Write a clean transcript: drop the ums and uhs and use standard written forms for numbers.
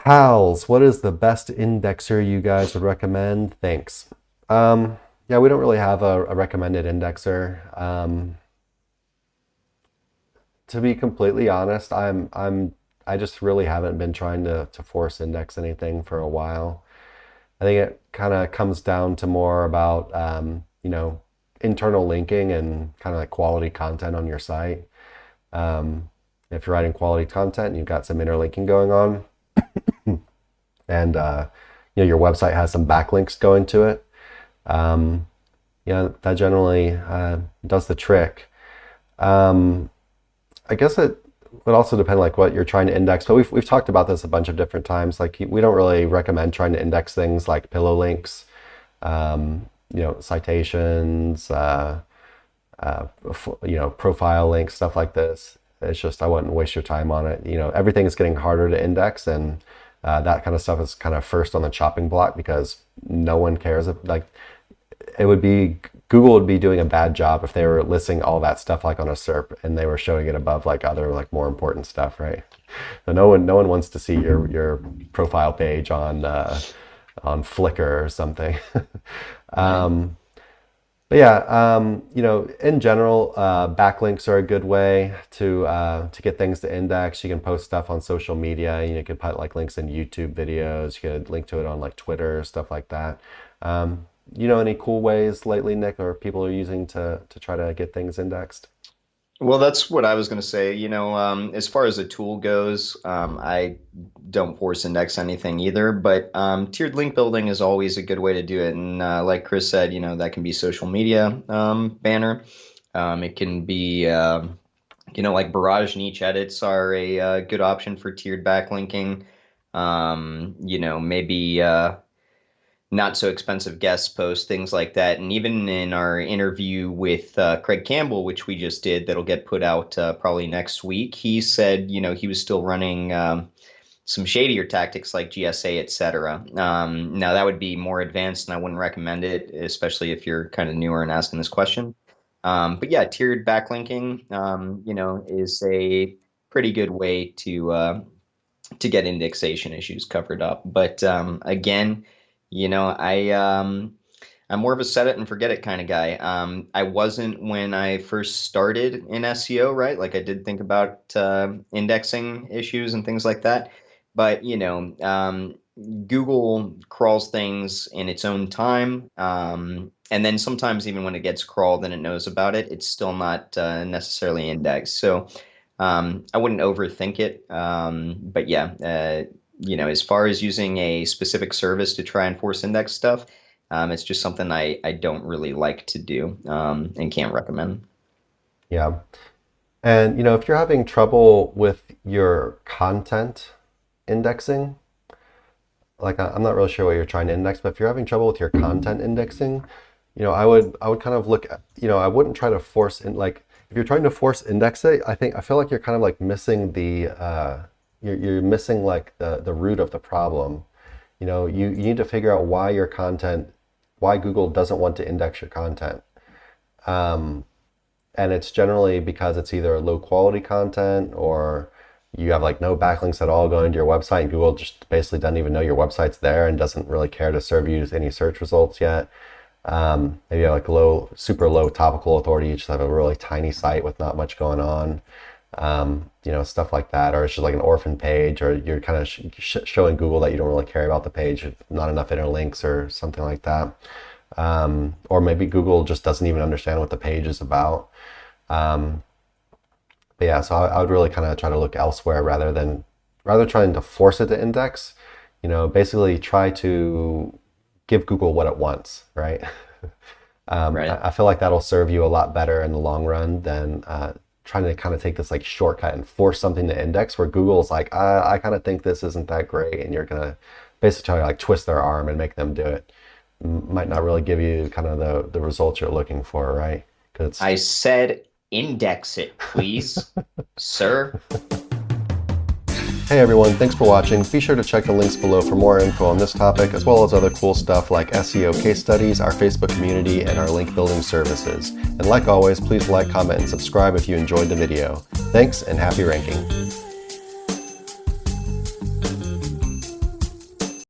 Pals, what is the best indexer you guys would recommend? Thanks. Yeah, we don't really have a recommended indexer. To be completely honest, I just really haven't been trying to force index anything for a while. I think it kind of comes down to more about internal linking and kind of like quality content on your site. Um, if you're writing quality content, you've got some interlinking going on, and your website has some backlinks going to it. Um, that generally does the trick. Um, I guess it would also depend like what you're trying to index, but we've talked about this a bunch of different times. Like we don't really recommend trying to index things like pillow links, citations, profile links, stuff like this. It's just I wouldn't waste your time on it. Everything is getting harder to index, and that kind of stuff is kind of first on the chopping block because no one cares. Like it would be Google would be doing a bad job if they were listing all that stuff like on a SERP and they were showing it above like other like more important stuff, right? So no one wants to see your profile page on Flickr or something. Right. But yeah, in general, backlinks are a good way to get things to index. You can post stuff on social media. You could put like links in YouTube videos. You could link to it on like Twitter, stuff like that. Any cool ways lately, Nick, or people are using to try to get things indexed? Well, that's what I was going to say. As far as a tool goes, I don't force index anything either, but tiered link building is always a good way to do it. And like Chris said, that can be social media banner. It can be, like barrage niche edits are a good option for tiered backlinking. Maybe. Not so expensive guest posts, things like that. And even in our interview with Craig Campbell, which we just did, that'll get put out probably next week, he said, he was still running some shadier tactics like GSA, etc. Now that would be more advanced, and I wouldn't recommend it, especially if you're kind of newer and asking this question. But yeah, tiered backlinking, is a pretty good way to get indexation issues covered up. But again, I'm more of a set it and forget it kind of guy. I wasn't when I first started in SEO, right? Like I did think about indexing issues and things like that. But Google crawls things in its own time. And then sometimes even when it gets crawled and it knows about it, it's still not necessarily indexed. So I wouldn't overthink it. But yeah, as far as using a specific service to try and force index stuff, it's just something I don't really like to do and can't recommend. Yeah. And if you're having trouble with your content indexing, like I'm not really sure what you're trying to index, but if you're having trouble with your content indexing, I would kind of look at, I wouldn't try to force in like if you're trying to force index it, I feel like you're kind of like missing you're missing like the root of the problem. You need to figure out why Google doesn't want to index your content. Um, and it's generally because it's either low quality content or you have like no backlinks at all going to your website and Google just basically doesn't even know your website's there and doesn't really care to serve you any search results yet. Maybe you have like super low topical authority. You just have a really tiny site with not much going on. Stuff like that, or it's just like an orphan page, or you're kind of showing Google that you don't really care about the page, not enough interlinks or something like that. Or maybe Google just doesn't even understand what the page is about. Um, but yeah, so I would really kind of try to look elsewhere rather trying to force it to index. Basically try to give Google what it wants, right? Right. I feel like that'll serve you a lot better in the long run than trying to kind of take this like shortcut and force something to index where Google's like, I kind of think this isn't that great, and you're gonna basically try to like twist their arm and make them do it. Might not really give you kind of the results you're looking for, right? I Because said index it, please, sir. hey everyone, thanks for watching. Be sure to check the links below for more info on this topic, as well as other cool stuff like SEO case studies, our Facebook community, and our link building services. And like always, please like, comment, and subscribe if you enjoyed the video. Thanks, and happy ranking.